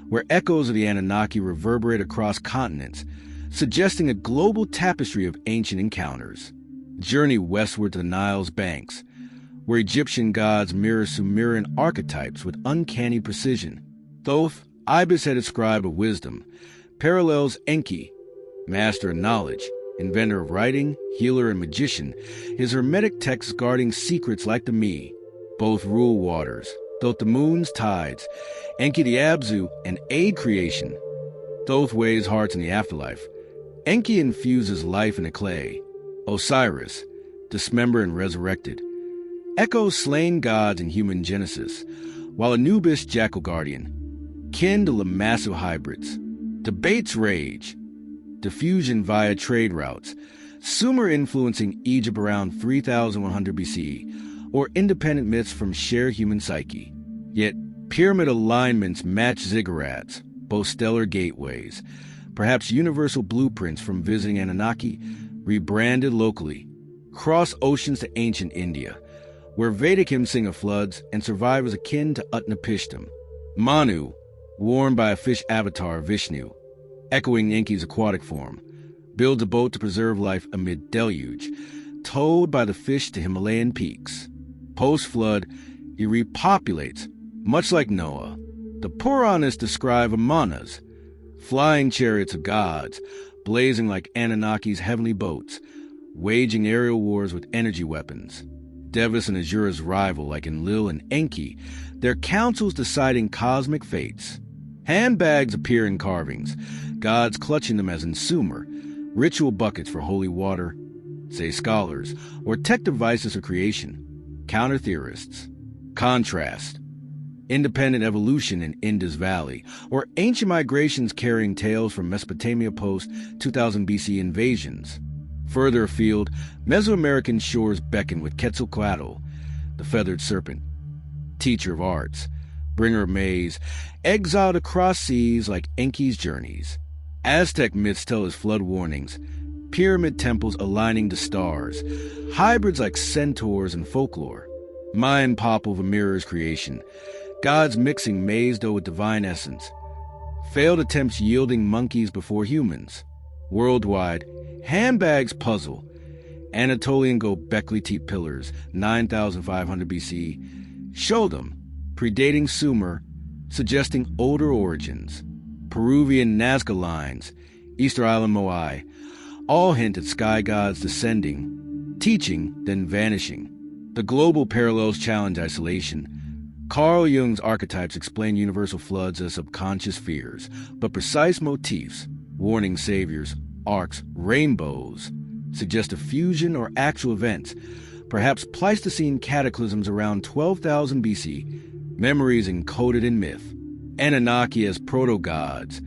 where echoes of the Anunnaki reverberate across continents, suggesting a global tapestry of ancient encounters. Journey westward to the Nile's banks, where Egyptian gods mirror Sumerian archetypes with uncanny precision. Thoth, Ibis-headed scribe of wisdom, parallels Enki, master of knowledge, inventor of writing, healer, and magician, his hermetic texts guarding secrets like the Me. Both rule waters, Thoth the moon's tides, Enki the Abzu, and aid creation. Thoth weighs hearts in the afterlife. Enki infuses life in the clay. Osiris, dismembered and resurrected. Echoes slain gods in human genesis, while Anubis jackal guardian. Kin to the massive hybrids. Debates rage. Diffusion via trade routes. Sumer influencing Egypt around 3100 BCE, or independent myths from shared human psyche. Yet, pyramid alignments match ziggurats, both stellar gateways, perhaps universal blueprints from visiting Anunnaki, rebranded locally. Cross oceans to ancient India, where Vedic hymns sing of floods and survivors akin to Utnapishtim. Manu, worn by a fish avatar, Vishnu, echoing Enki's aquatic form, builds a boat to preserve life amid deluge, towed by the fish to Himalayan peaks. Post-flood, he repopulates, much like Noah. The Puranas describe Amanas, Flying chariots of gods, blazing like Anunnaki's heavenly boats, waging aerial wars with energy weapons. Devis and Azura's rival, like Enlil and Enki, their councils deciding cosmic fates. Handbags appear in carvings, gods clutching them as in Sumer, ritual buckets for holy water, say scholars, or tech devices for creation, counter theorists. Contrast: independent evolution in Indus Valley, or ancient migrations carrying tales from Mesopotamia post-2000 BC invasions. Further afield, Mesoamerican shores beckon with Quetzalcoatl, the feathered serpent, teacher of arts, bringer of maize, exiled across seas like Enki's journeys. Aztec myths tell his flood warnings, pyramid temples aligning the stars, hybrids like centaurs and folklore. Mayan Popov mirrors creation, gods mixing maize dough with divine essence, failed attempts yielding monkeys before humans. Worldwide, handbags puzzle. Anatolian Göbekli Tepe pillars, 9,500 BC, show them, predating Sumer, suggesting older origins. Peruvian Nazca lines, Easter Island Moai, all hint at sky gods descending, teaching, then vanishing. The global parallels challenge isolation. Carl Jung's archetypes explain universal floods as subconscious fears, but precise motifs, warning saviors, arcs, rainbows, suggest a fusion or actual events, perhaps Pleistocene cataclysms around 12,000 BC, memories encoded in myth. Anunnaki as proto-gods,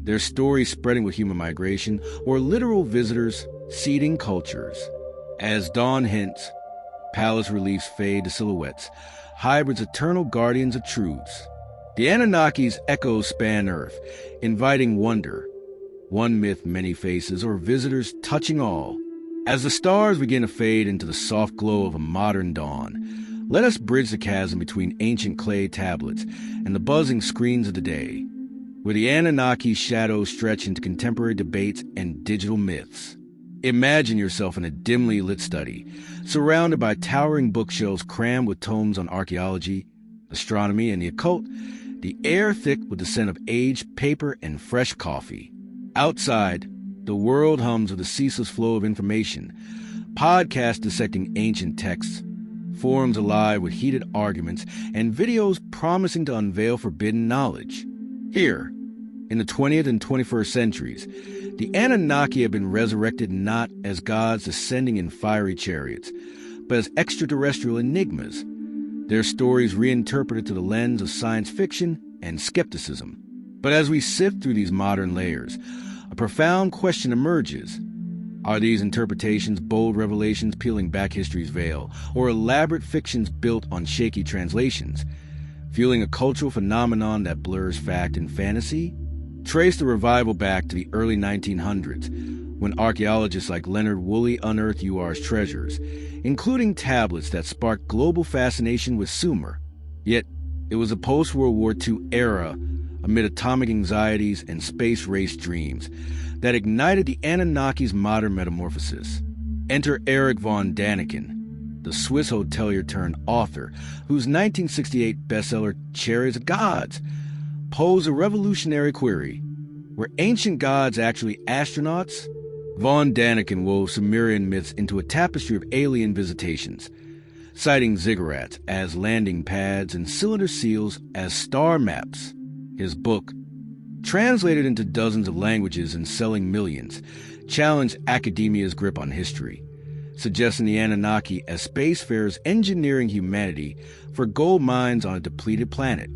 their stories spreading with human migration, or literal visitors seeding cultures. As dawn hints, palace reliefs fade to silhouettes, hybrids eternal guardians of truths. The Anunnaki's echoes span Earth, inviting wonder. One myth, many faces, or visitors touching all. As the stars begin to fade into the soft glow of a modern dawn, let us bridge the chasm between ancient clay tablets and the buzzing screens of the day, where the Anunnaki shadows stretch into contemporary debates and digital myths. Imagine yourself in a dimly lit study, surrounded by towering bookshelves crammed with tomes on archaeology, astronomy, and the occult, the air thick with the scent of aged paper and fresh coffee. Outside, the world hums with a ceaseless flow of information, podcasts dissecting ancient texts, forums alive with heated arguments, and videos promising to unveil forbidden knowledge. Here, in the 20th and 21st centuries, the Anunnaki have been resurrected not as gods descending in fiery chariots, but as extraterrestrial enigmas, their stories reinterpreted to the lens of science fiction and skepticism. But as we sift through these modern layers, a profound question emerges. Are these interpretations bold revelations peeling back history's veil, or elaborate fictions built on shaky translations, fueling a cultural phenomenon that blurs fact and fantasy? Trace the revival back to the early 1900s, when archaeologists like Leonard Woolley unearthed UR's treasures, including tablets that sparked global fascination with Sumer. Yet, it was a post-World War II era, amid atomic anxieties and space race dreams, that ignited the Anunnaki's modern metamorphosis. Enter Erich von Däniken, the Swiss hotelier turned author, whose 1968 bestseller Chariots of Gods posed a revolutionary query. Were ancient gods actually astronauts? Von Däniken wove Sumerian myths into a tapestry of alien visitations, citing ziggurats as landing pads and cylinder seals as star maps. His book, translated into dozens of languages and selling millions, challenged academia's grip on history, suggesting the Anunnaki as spacefarers engineering humanity for gold mines on a depleted planet.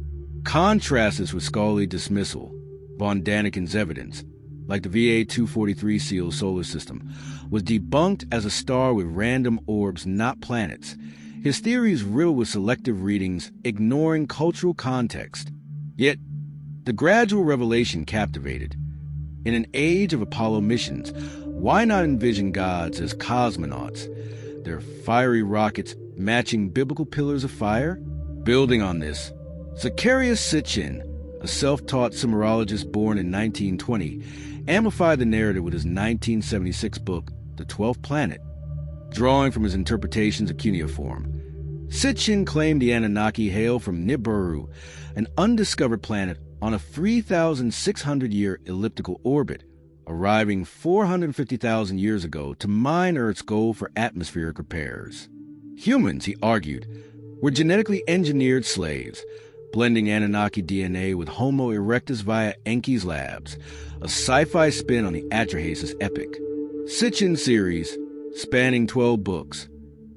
Contrast this with scholarly dismissal. Von Däniken's evidence, like the VA-243 SEAL solar system, was debunked as a star with random orbs, not planets. His theories riddled with selective readings, ignoring cultural context. Yet, the gradual revelation captivated. In an age of Apollo missions, why not envision gods as cosmonauts, their fiery rockets matching biblical pillars of fire? Building on this, Zacharias Sitchin, a self-taught Sumerologist born in 1920, amplified the narrative with his 1976 book, The 12th Planet. Drawing from his interpretations of cuneiform, Sitchin claimed the Anunnaki hail from Nibiru, an undiscovered planet on a 3,600-year elliptical orbit, arriving 450,000 years ago to mine Earth's gold for atmospheric repairs. Humans, he argued, were genetically engineered slaves, blending Anunnaki DNA with Homo erectus via Enki's labs, a sci-fi spin on the Atrahasis epic. Sitchin series, spanning 12 books,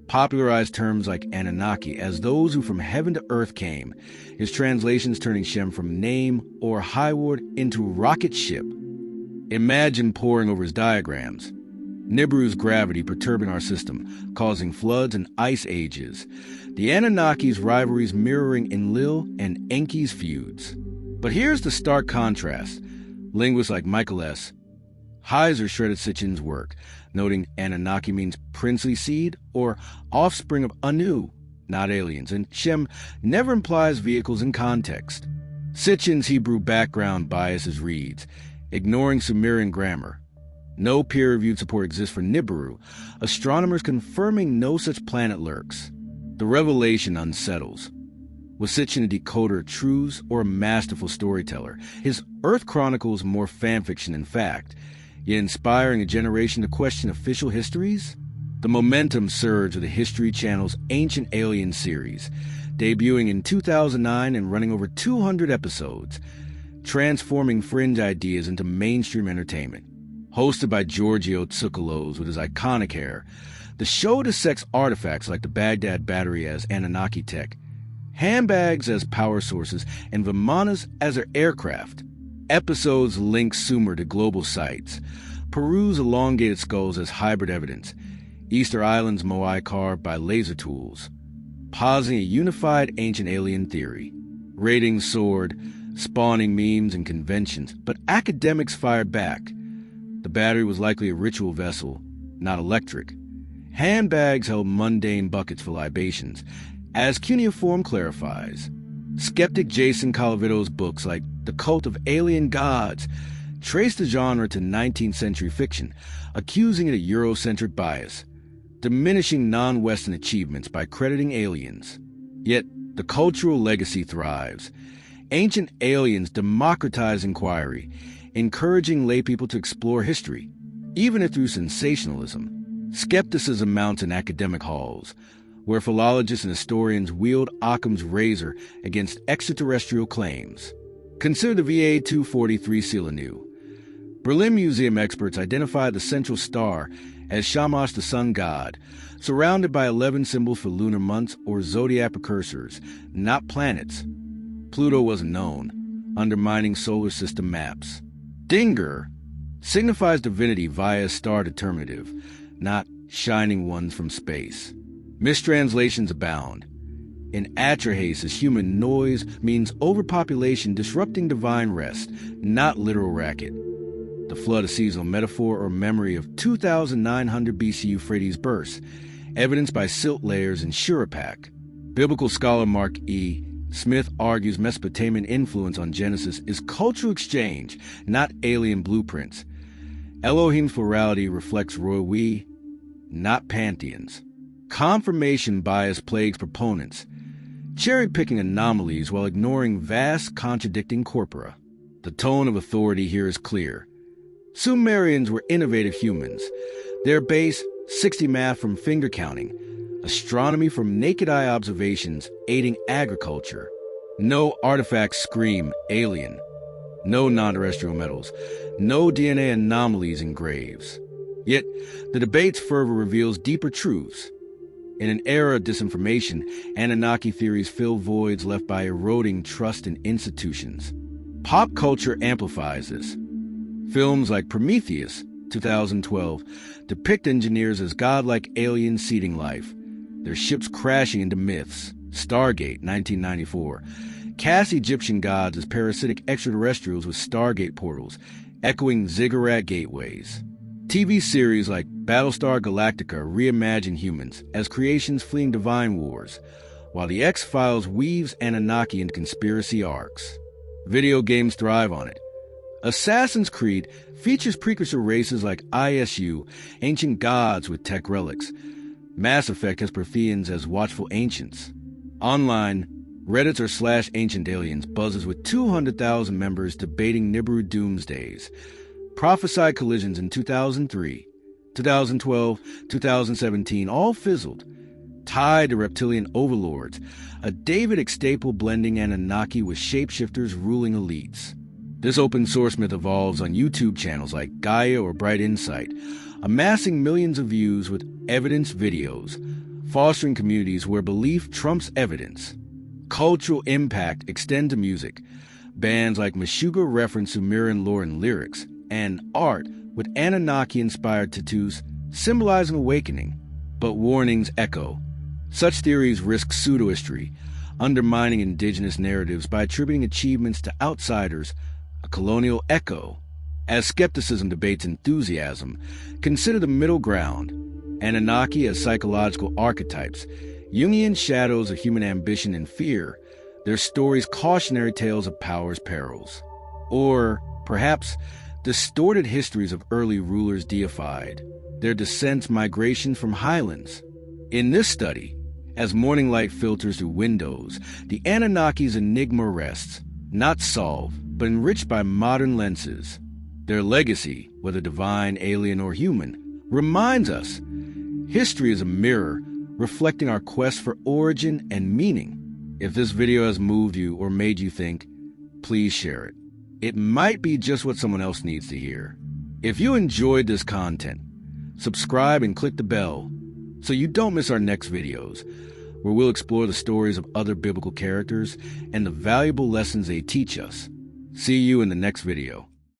popularized terms like Anunnaki as those who from heaven to earth came, his translations turning Shem from name or Highward into rocket ship. Imagine poring over his diagrams. Nibiru's gravity perturbing our system, causing floods and ice ages. The Anunnaki's rivalries mirroring Enlil and Enki's feuds. But here's the stark contrast. Linguists like Michael S. Heiser shredded Sitchin's work, noting Anunnaki means princely seed or offspring of Anu, not aliens, and Shem never implies vehicles in context. Sitchin's Hebrew background biases reads, ignoring Sumerian grammar. No peer-reviewed support exists for Nibiru, astronomers confirming no such planet lurks. The revelation unsettles. Was Sitchin a decoder of truths or a masterful storyteller? His Earth Chronicle is more fanfiction than fact, yet inspiring a generation to question official histories? The momentum surged with the History Channel's Ancient Alien series, debuting in 2009 and running over 200 episodes, transforming fringe ideas into mainstream entertainment. Hosted by Giorgio Tsoukalos with his iconic hair, the show dissects artifacts like the Baghdad Battery as Anunnaki tech, handbags as power sources, and Vimanas as their aircraft. Episodes link Sumer to global sites, Peru's elongated skulls as hybrid evidence, Easter Island's Moai carved by laser tools, positing a unified ancient alien theory. Ratings soared, spawning memes and conventions, but academics fired back. The battery was likely a ritual vessel, not electric. Handbags held mundane buckets for libations, as cuneiform clarifies. Skeptic Jason Colavito's books like The Cult of Alien Gods trace the genre to 19th century fiction, accusing it of Eurocentric bias, diminishing non-Western achievements by crediting aliens. Yet, the cultural legacy thrives. Ancient aliens democratize inquiry, encouraging laypeople to explore history, even if through sensationalism. Skepticism mounts in academic halls, where philologists and historians wield Occam's razor against extraterrestrial claims. Consider the VA-243 Selenu. Berlin Museum experts identified the central star as Shamash, the sun god, surrounded by 11 symbols for lunar months or zodiac precursors, not planets. Pluto wasn't known, undermining solar system maps. Dinger signifies divinity via star determinative, not shining ones from space. Mistranslations abound. In Atrahasis, human noise means overpopulation disrupting divine rest, not literal racket. The flood a seasonal metaphor or memory of 2,900 BC Euphrates burst, evidenced by silt layers in Shurapak. Biblical scholar Mark E. Smith argues Mesopotamian influence on Genesis is cultural exchange, not alien blueprints. Elohim's plurality reflects royal we, not pantheons. Confirmation bias plagues proponents, cherry-picking anomalies while ignoring vast contradicting corpora. The tone of authority here is clear. Sumerians were innovative humans. Their base, 60 math from finger counting, astronomy from naked eye observations aiding agriculture. No artifacts scream alien. No non-terrestrial metals. No DNA anomalies in graves. Yet, the debate's fervor reveals deeper truths. In an era of disinformation, Anunnaki theories fill voids left by eroding trust in institutions. Pop culture amplifies this. Films like Prometheus, 2012, depict engineers as godlike aliens seeding life, their ships crashing into myths. Stargate, 1994, cast Egyptian gods as parasitic extraterrestrials with Stargate portals, echoing ziggurat gateways. TV series like Battlestar Galactica reimagine humans as creations fleeing divine wars, while The X-Files weaves Anunnaki into conspiracy arcs. Video games thrive on it. Assassin's Creed features precursor races like ISU, ancient gods with tech relics. Mass Effect has Protheans as watchful ancients. Online, Reddit's or slash Ancient Aliens buzzes with 200,000 members debating Nibiru doomsdays. Prophesied collisions in 2003, 2012, 2017 all fizzled. Tied to reptilian overlords, a David Extaple blending Anunnaki with shapeshifters ruling elites. This open source myth evolves on YouTube channels like Gaia or Bright Insight, amassing millions of views with evidence videos, fostering communities where belief trumps evidence. Cultural impact extend to music. Bands like Meshuggah reference Sumerian lore and lyrics, and art with Anunnaki-inspired tattoos symbolizing awakening. But warnings echo. Such theories risk pseudo-history, undermining indigenous narratives by attributing achievements to outsiders, a colonial echo. As skepticism debates enthusiasm, consider the middle ground. Anunnaki as psychological archetypes, Jungian shadows of human ambition and fear, their stories cautionary tales of power's perils. Or, perhaps, distorted histories of early rulers deified, their descents migrations from highlands. In this study, as morning light filters through windows, the Anunnaki's enigma rests, not solved, but enriched by modern lenses. Their legacy, whether divine, alien, or human, reminds us history is a mirror reflecting our quest for origin and meaning. If this video has moved you or made you think, please share it. It might be just what someone else needs to hear. If you enjoyed this content, subscribe and click the bell so you don't miss our next videos, where we'll explore the stories of other biblical characters and the valuable lessons they teach us. See you in the next video.